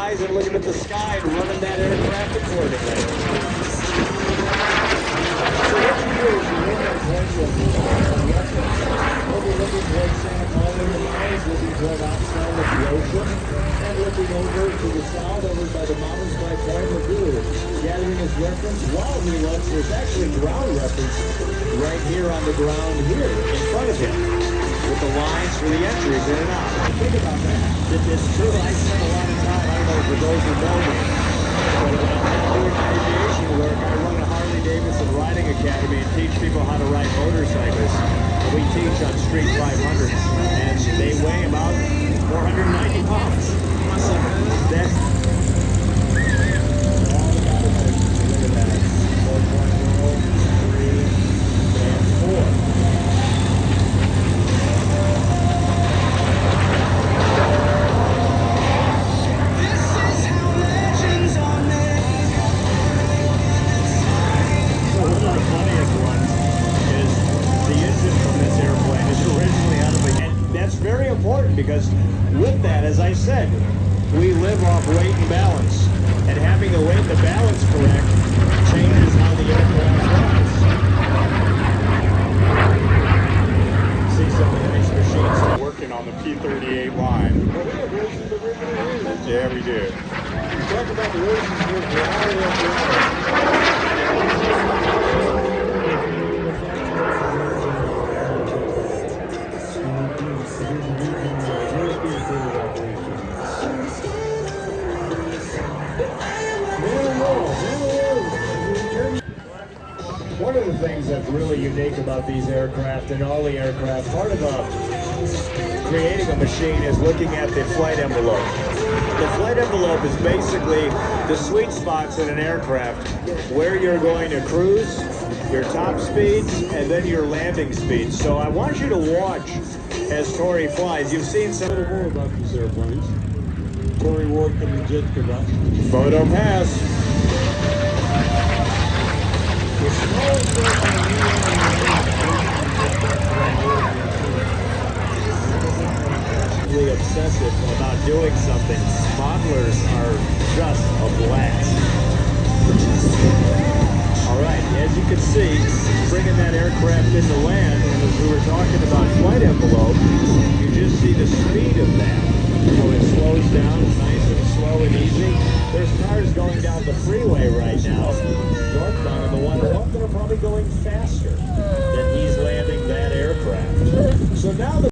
eyes and looking at the sky and running that aircraft accordingly. So what you do is you look at points of overlooking towards Santa Clara, the mountains, looking toward outside of the ocean, and looking over to the south, over by the mountains by Point Magoo, gathering his reference while he looks. There's actually ground reference right here on the ground here in front of him, with the lines for the entries in and out. Think about that. It's true. I spent a lot of time, I don't know for those who know me, but when I'm doing aviation work, I run a Harley-Davidson riding academy and teach people how to ride motorcycles. We teach on street 500s, and they weigh about 490 pounds. So that's all about it. Look at that. 4.0, 3, and 4. Because with that, as I said, we live off weight and balance. And having the weight and the balance correct changes how the aircraft flies. See some of the nice machines working on the P-38 line. Well, we have versions of it. Yeah, we do. Talk about the versions here. One of the things that's really unique about these aircraft and all the aircraft, part of creating a machine is looking at the flight envelope. The flight envelope is basically the sweet spots in an aircraft where you're going to cruise, your top speeds, and then your landing speeds. So I want you to watch as Tori flies. You've seen some more about these airplanes. Tori Ward from the Jet Quebec. Photo pass. Obsessive about doing something. Modelers are just a blast. All right, as you can see, bringing that aircraft into land, and as we were talking about flight envelope, you just see the speed of that. So it slows down, it's nice and slow and easy. There's cars going down the freeway right now, northbound on the 101, that are probably going faster than he's landing that aircraft. So now the